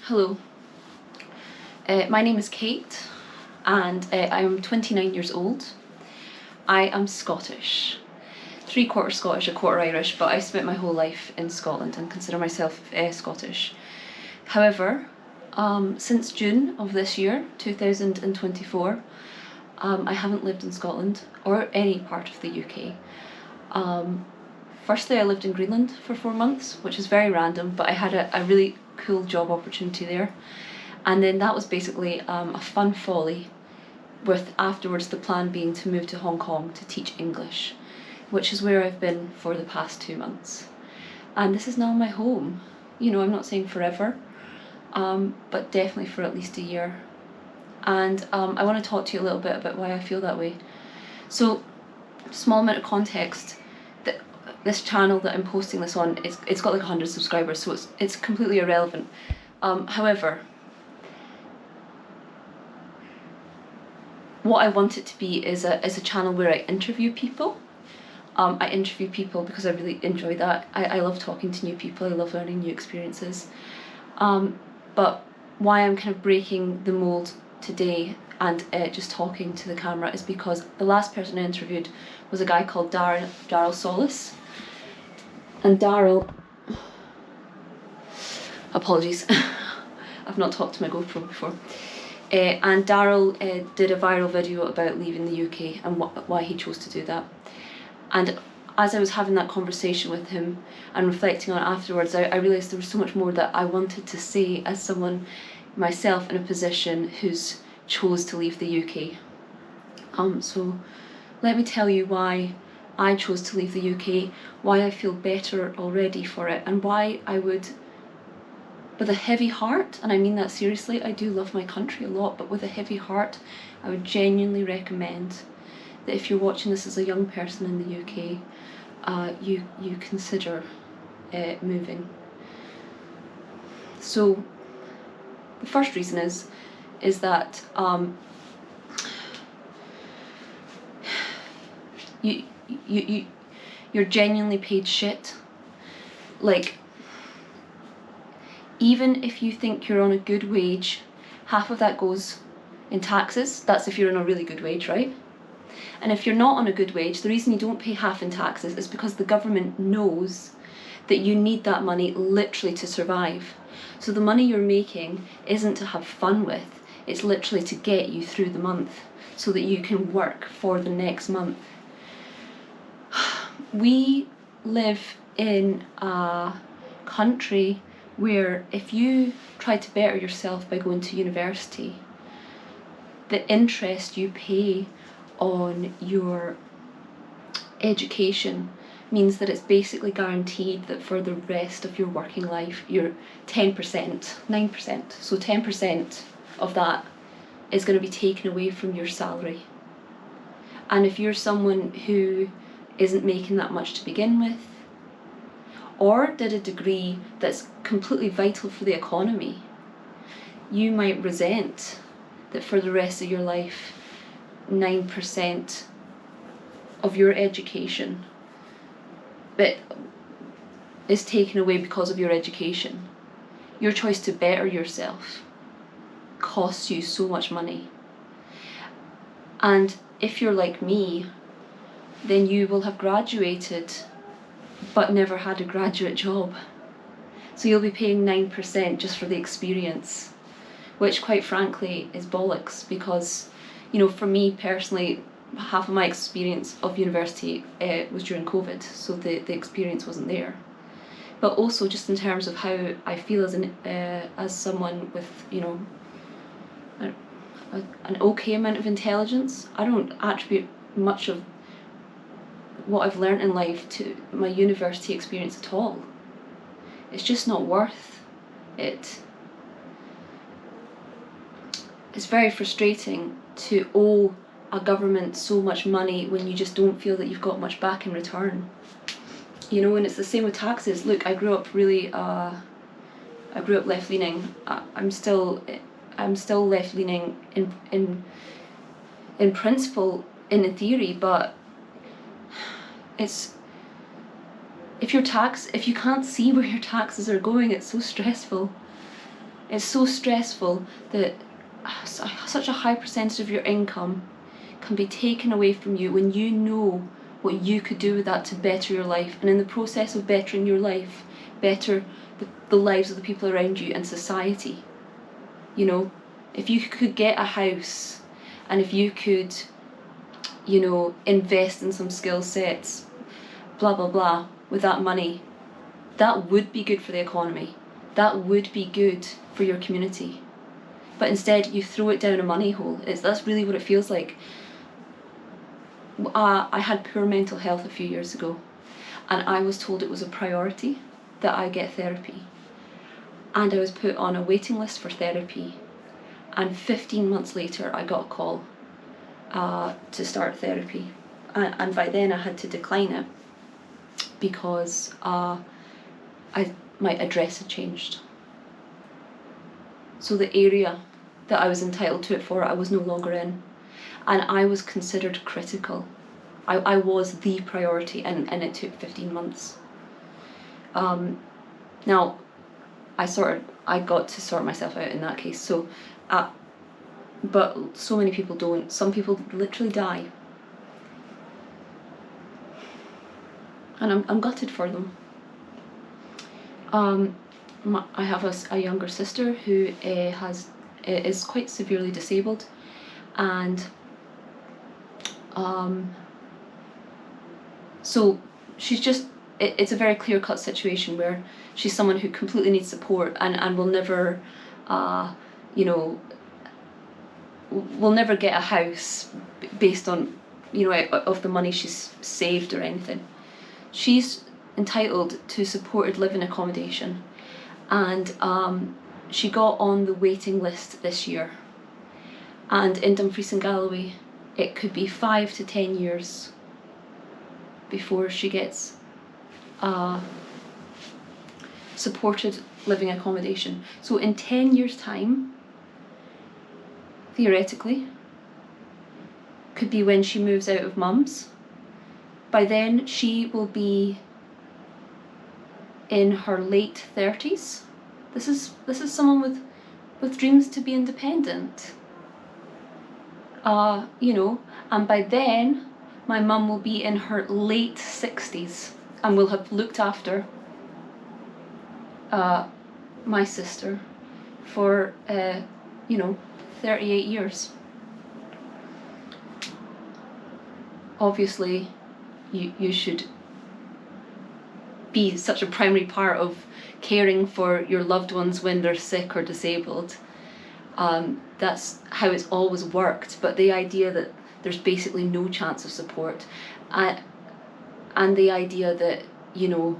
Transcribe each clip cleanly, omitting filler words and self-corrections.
Hello, my name is Kate and I am 29 years old. I am Scottish, 3/4 Scottish, 1/4 Irish, but I spent my whole life in Scotland and consider myself Scottish. However, since June of this year, 2024, I haven't lived in Scotland or any part of the UK. Firstly, I lived in Greenland for 4 months, which is very random, but I had a really cool job opportunity there. And then that was basically a fun folly, with afterwards the plan being to move to Hong Kong to teach English, which is where I've been for the past 2 months. And this is now my home. You know, I'm not saying forever, but definitely for at least a year. And I want to talk to you a little bit about why I feel that way. So, small amount of context. This channel that I'm posting this on, it's got like 100 subscribers, so it's completely irrelevant. However, what I want it to be is a channel where I interview people. I interview people because I really enjoy that. I love talking to new people, I love learning new experiences. But why I'm kind of breaking the mold today and just talking to the camera is because the last person I interviewed was a guy called Daryl Solis. And Daryl, apologies, I've not talked to my GoPro before. And Daryl did a viral video about leaving the UK and why he chose to do that. And as I was having that conversation with him and reflecting on it afterwards, I realised there was so much more that I wanted to say as someone myself in a position who's chose to leave the UK. So let me tell you why I chose to leave the UK, why I feel better already for it, and why I would, with a heavy heart, and I mean that seriously, I do love my country a lot, but with a heavy heart, I would genuinely recommend that if you're watching this as a young person in the UK, you consider moving. So the first reason is that you're genuinely paid shit. Like, even if you think you're on a good wage, half of that goes in taxes. That's if you're on a really good wage, right? And if you're not on a good wage, the reason you don't pay half in taxes is because the government knows that you need that money literally to survive. So the money you're making isn't to have fun with, it's literally to get you through the month so that you can work for the next month. We live in a country where if you try to better yourself by going to university, the interest you pay on your education means that it's basically guaranteed that for the rest of your working life, you're 10%, 9%, so 10% of that is going to be taken away from your salary. And if you're someone who isn't making that much to begin with, or did a degree that's completely vital for the economy, you might resent that for the rest of your life, 9% of your education is taken away because of your education. Your choice to better yourself costs you so much money. And if you're like me, then you will have graduated but never had a graduate job. So you'll be paying 9% just for the experience, which quite frankly is bollocks, because, you know, for me personally, half of my experience of university was during COVID, so the experience wasn't there. But also just in terms of how I feel as someone with, you know, an okay amount of intelligence, I don't attribute much of what I've learned in life to my university experience at all. It's just not worth it. It's very frustrating to owe a government so much money when you just don't feel that you've got much back in return. You know, and it's the same with taxes. Look, I grew up left-leaning. I'm still left-leaning in principle, in theory, but if you can't see where your taxes are going, it's so stressful. It's so stressful that such a high percentage of your income can be taken away from you when you know what you could do with that to better your life, and in the process of bettering your life, better the lives of the people around you and society. You know, if you could get a house, and if you could, you know, invest in some skill sets, blah blah blah, with that money, that would be good for the economy. That would be good for your community. But instead you throw it down a money hole. That's really what it feels like. I had poor mental health a few years ago, and I was told it was a priority that I get therapy. And I was put on a waiting list for therapy, and 15 months later I got a call to start therapy. And by then I had to decline it because my address had changed. So the area that I was entitled to it for, I was no longer in. And I was considered critical. I was the priority, and it took 15 months. Now, I got to sort myself out in that case. So, but so many people don't. Some people literally die. And I'm gutted for them. I have a younger sister who is quite severely disabled, and so she's just, it's a very clear-cut situation where she's someone who completely needs support and will never, you know, will never get a house based on, you know, of the money she's saved or anything. She's entitled to supported living accommodation, and she got on the waiting list this year. And in Dumfries and Galloway, it could be 5 to 10 years before she gets supported living accommodation. So in 10 years' time, theoretically, could be when she moves out of mum's. By then she will be in her late 30s. This is someone with dreams to be independent. You know, and by then my mum will be in her late 60s and will have looked after my sister for you know, 38 years. Obviously you should be such a primary part of caring for your loved ones when they're sick or disabled. That's how it's always worked, but the idea that there's basically no chance of support, and the idea that, you know,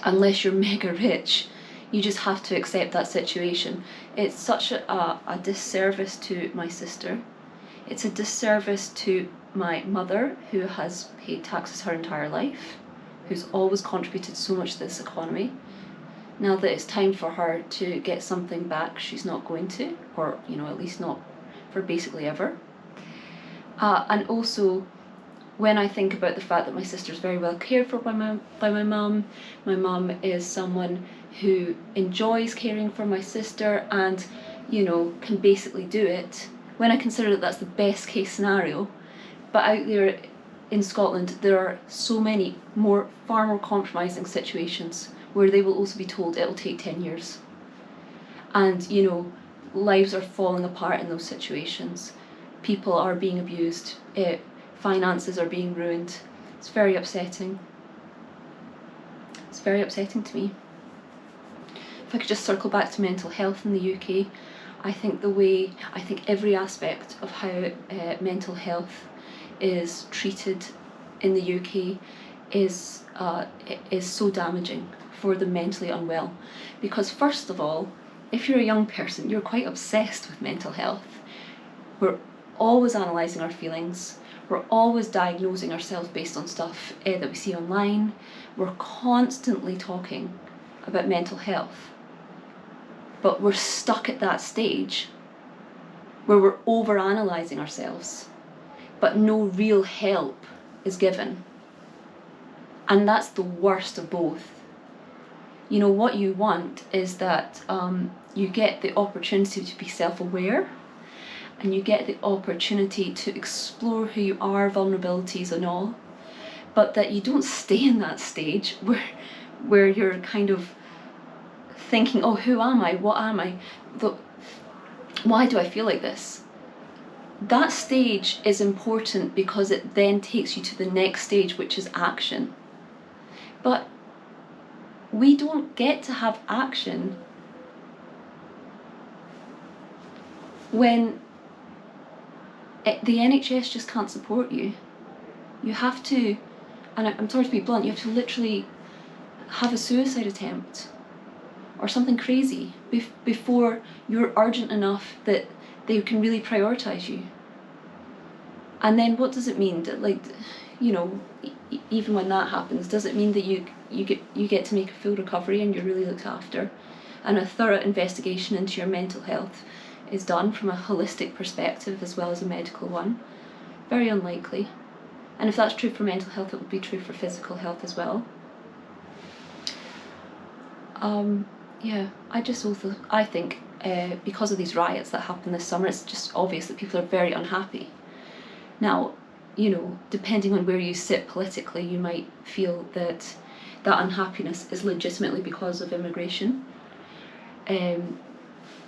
unless you're mega rich, you just have to accept that situation. It's such a disservice to my sister. It's a disservice to my mother, who has paid taxes her entire life, who's always contributed so much to this economy. Now that it's time for her to get something back, she's not going to, or, you know, at least not for basically ever. And also, when I think about the fact that my sister's very well cared for by my mum is someone who enjoys caring for my sister and, you know, can basically do it. When I consider that that's the best case scenario, but out there in Scotland there are so many far more compromising situations where they will also be told it'll take 10 years. And, you know, lives are falling apart in those situations. People are being abused. Finances are being ruined. It's very upsetting. It's very upsetting to me. If I could just circle back to mental health in the UK, I think every aspect of how mental health is treated in the UK is so damaging for the mentally unwell. Because first of all, if you're a young person, you're quite obsessed with mental health. We're always analysing our feelings. We're always diagnosing ourselves based on stuff that we see online. We're constantly talking about mental health. But we're stuck at that stage where we're over-analysing ourselves, but no real help is given. And that's the worst of both. You know, what you want is that you get the opportunity to be self-aware, and you get the opportunity to explore who you are, vulnerabilities and all, but that you don't stay in that stage where you're kind of thinking, oh, who am I? What am I? Why do I feel like this? That stage is important because it then takes you to the next stage, which is action. But we don't get to have action when the NHS just can't support you. You have to, and I'm sorry to be blunt, you have to literally have a suicide attempt or something crazy before you're urgent enough that they can really prioritise you. And then what does it mean? Like, you know, even when that happens, does it mean that you get to make a full recovery and you're really looked after, and a thorough investigation into your mental health is done from a holistic perspective as well as a medical one? Very unlikely. And if that's true for mental health, it would be true for physical health as well. Yeah, I think because of these riots that happened this summer, it's just obvious that people are very unhappy. Now, you know, depending on where you sit politically, you might feel that that unhappiness is legitimately because of immigration,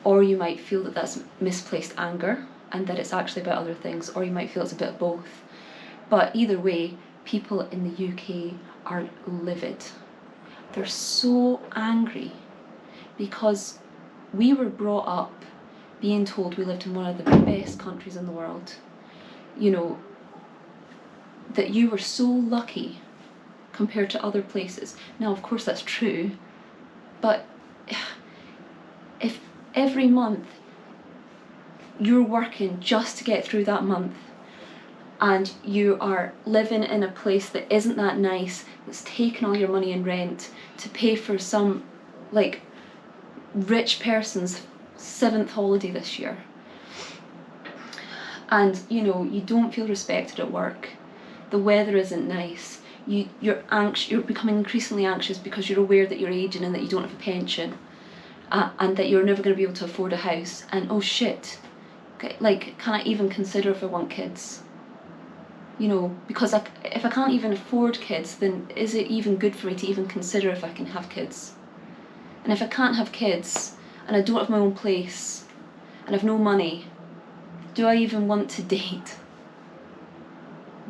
or you might feel that that's misplaced anger and that it's actually about other things, or you might feel it's a bit of both. But either way, people in the UK are livid. They're so angry because we were brought up being told we lived in one of the best countries in the world. You know, that you were so lucky compared to other places. Now, of course, that's true, but if every month you're working just to get through that month, and you are living in a place that isn't that nice, that's taken all your money in rent to pay for some, like, rich person's 7th holiday this year, and, you know, you don't feel respected at work, the weather isn't nice, you're becoming increasingly anxious because you're aware that you're aging and that you don't have a pension, and that you're never going to be able to afford a house, and oh shit, okay, like, can I even consider if I want kids? You know, because if I can't even afford kids, then is it even good for me to even consider if I can have kids? And if I can't have kids, and I don't have my own place, and I've no money, do I even want to date?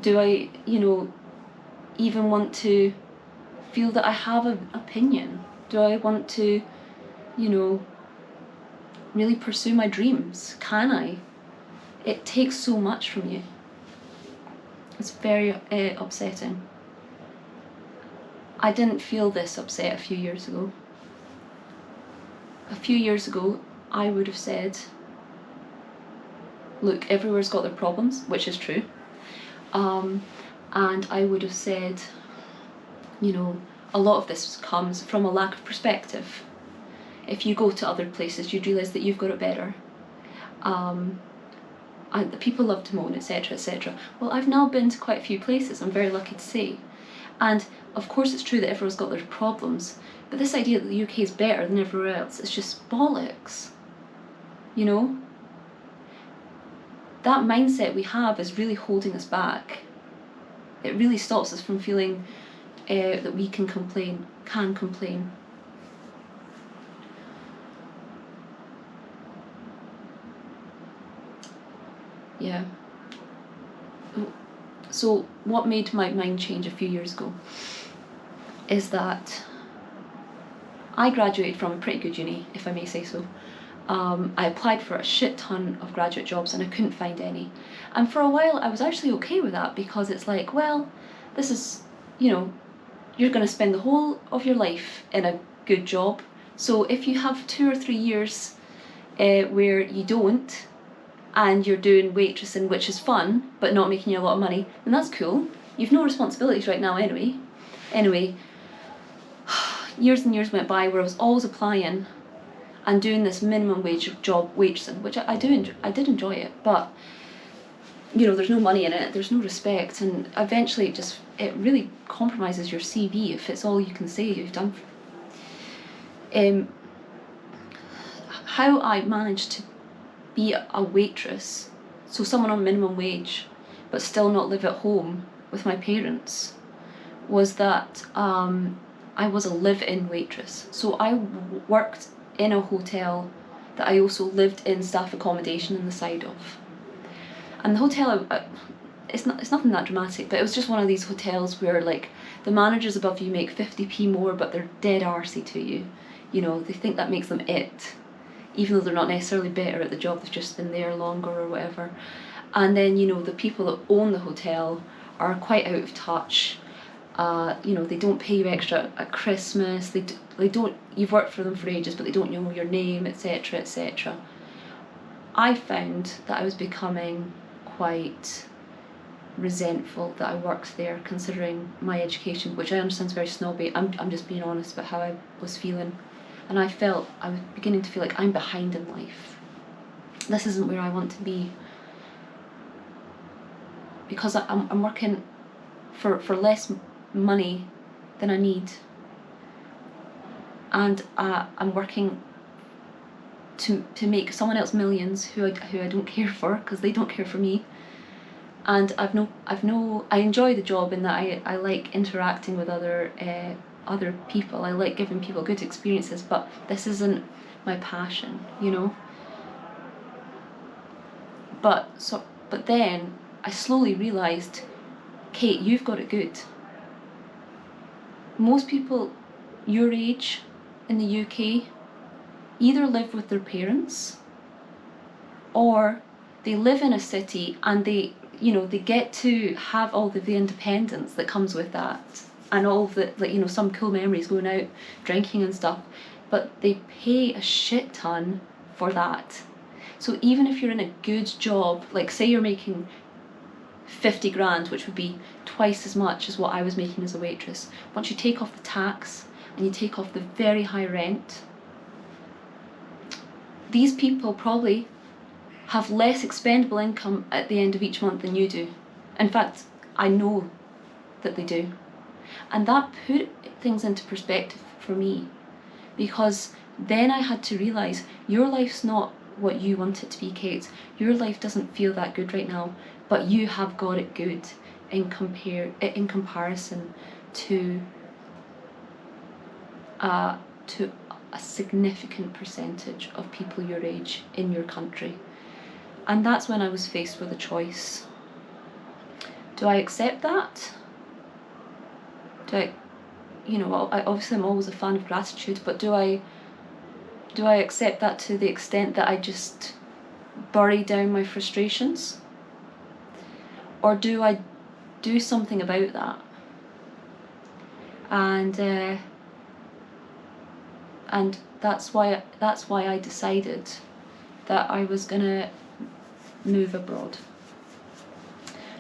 Do I, you know, even want to feel that I have an opinion? Do I want to, you know, really pursue my dreams? Can I? It takes so much from you. It's very upsetting. I didn't feel this upset a few years ago. A few years ago, I would have said, look, everywhere's got their problems, which is true. And I would have said, you know, a lot of this comes from a lack of perspective. If you go to other places, you'd realise that you've got it better. And the people love to moan, etc, etc. Well, I've now been to quite a few places, I'm very lucky to say. And of course it's true that everyone's got their problems, but this idea that the UK is better than everywhere else is just bollocks. You know? That mindset we have is really holding us back. It really stops us from feeling that we can complain. Yeah. So what made my mind change a few years ago is that I graduated from a pretty good uni, if I may say so. I applied for a shit ton of graduate jobs and I couldn't find any. And for a while I was actually okay with that, because it's like, well, this is, you know, you're going to spend the whole of your life in a good job. So if you have 2 or 3 years where you don't, and you're doing waitressing, which is fun, but not making you a lot of money, then that's cool. You've no responsibilities right now anyway. Anyway, years and years went by where I was always applying and doing this minimum wage job waitressing, which I did enjoy it, but, you know, there's no money in it, there's no respect, and eventually it really compromises your CV if it's all you can say you've done. how I managed to be a waitress, so someone on minimum wage, but still not live at home with my parents, was that I was a live-in waitress. So I worked in a hotel that I also lived in staff accommodation in the side of. And the hotel, it's nothing that dramatic, but it was just one of these hotels where like the managers above you make 50p more, but they're dead arsey to you. You know, they think that makes them it, even though they're not necessarily better at the job, they've just been there longer or whatever. And then, you know, the people that own the hotel are quite out of touch. You know, they don't pay you extra at Christmas, they don't, you've worked for them for ages, but they don't know your name, etc, etc. I found that I was becoming quite resentful that I worked there, considering my education, which I understand is very snobby. I'm just being honest about how I was feeling. And I was beginning to feel like I'm behind in life. This isn't where I want to be. Because I'm working for less money than I need. And I'm working to make someone else millions who I don't care for, because they don't care for me. And I enjoy the job in that I like interacting with other people. I like giving people good experiences, but this isn't my passion, you know. But then I slowly realised, Kate, you've got it good. Most people your age in the UK either live with their parents, or they live in a city and they get to have all the independence that comes with that, and all of the, like, you know, some cool memories going out drinking and stuff, but they pay a shit ton for that. So even if you're in a good job, like say you're making 50 grand, which would be twice as much as what I was making as a waitress, once you take off the tax and you take off the very high rent, these people probably have less expendable income at the end of each month than you do. In fact, I know that they do. And that put things into perspective for me, because then I had to realise your life's not what you want it to be, Kate. Your life doesn't feel that good right now, but you have got it good in comparison to a significant percentage of people your age in your country. And that's when I was faced with a choice. Do I accept that? Obviously I'm always a fan of gratitude, but do I accept that to the extent that I just bury down my frustrations? Or do I do something about that? And that's why I decided that I was gonna move abroad.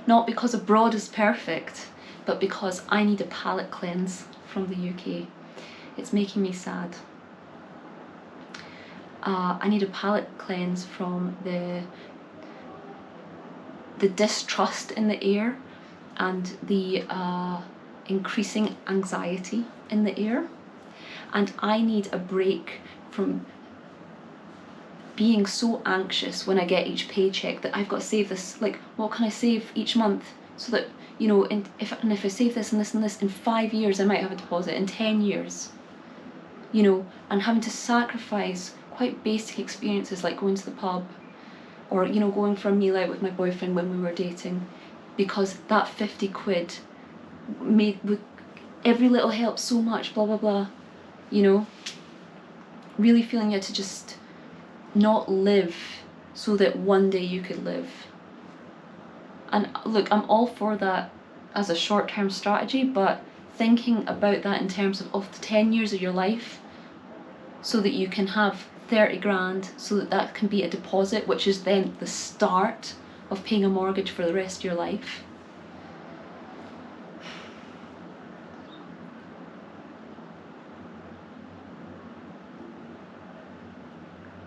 Not because abroad is perfect, but because I need a palate cleanse from the UK. It's making me sad. I need a palate cleanse from the distrust in the air and the increasing anxiety in the air. And I need a break from being so anxious when I get each paycheck that I've got to save this, like, what can I save each month so that, you know, if I save this and this and this, in 5 years I might have a deposit, in 10 years, you know, and having to sacrifice quite basic experiences like going to the pub, or, you know, going for a meal out with my boyfriend when we were dating, because that 50 quid with every little helps so much, blah blah blah, you know. Really feeling you had to just not live so that one day you could live. And look, I'm all for that as a short-term strategy, but thinking about that in terms of the 10 years of your life, so that you can have 30 grand, so that can be a deposit, which is then the start of paying a mortgage for the rest of your life.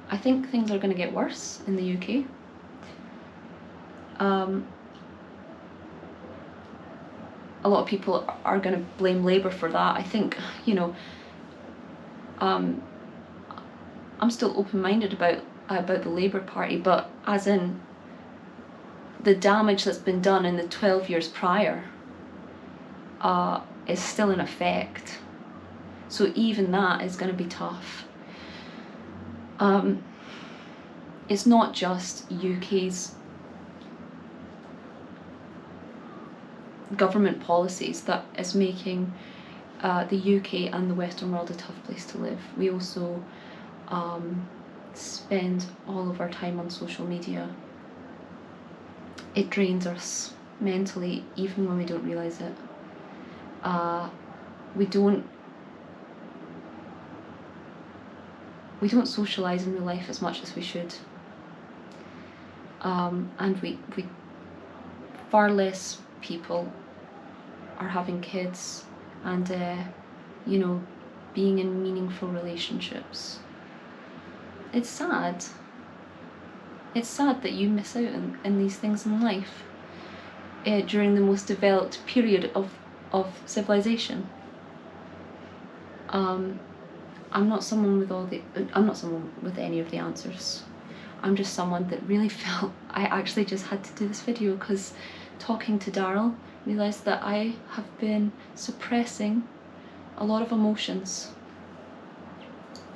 I think things are going to get worse in the UK. A lot of people are going to blame Labour for that. I think, you know, I'm still open-minded about the Labour Party, but as in the damage that's been done in the 12 years prior is still in effect. So even that is going to be tough. It's not just UK's government policies that is making the UK and the Western world a tough place to live. We also spend all of our time on social media. It drains us mentally, even when we don't realise it. We don't socialise in real life as much as we should. And we far less people are having kids and you know, being in meaningful relationships. It's sad. It's sad that you miss out in these things in life during the most developed period of civilization. I'm not someone with any of the answers. I'm just someone that really felt I actually just had to do this video because talking to Daryl, realised that I have been suppressing a lot of emotions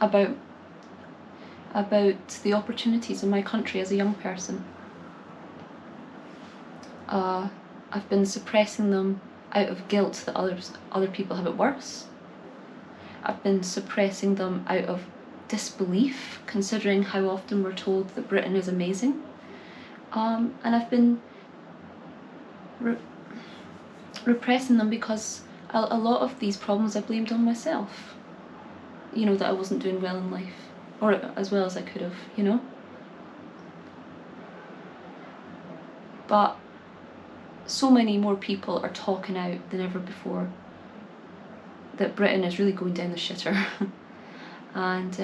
about the opportunities in my country as a young person. I've been suppressing them out of guilt that other people have it worse. I've been suppressing them out of disbelief, considering how often we're told that Britain is amazing. And I've been repressing them because a lot of these problems I blamed on myself. You know, that I wasn't doing well in life, or as well as I could have, you know. But so many more people are talking out than ever before that Britain is really going down the shitter. And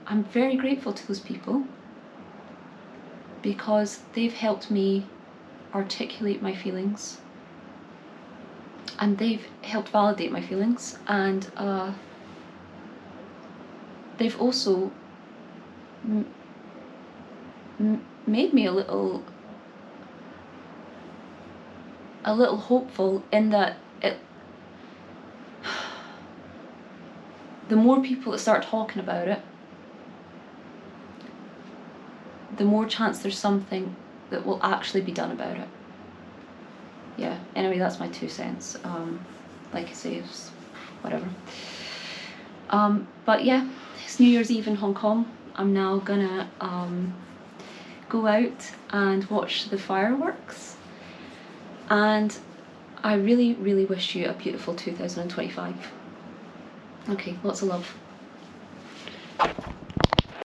I'm very grateful to those people because they've helped me articulate my feelings and they've helped validate my feelings, and they've also made me a little hopeful in that the more people that start talking about it, the more chance there's something that will actually be done about it. Yeah, anyway, that's my 2 cents. Like I say, it's whatever. But yeah, it's New Year's Eve in Hong Kong. I'm now gonna go out and watch the fireworks. And I really, really wish you a beautiful 2025. Okay, lots of love.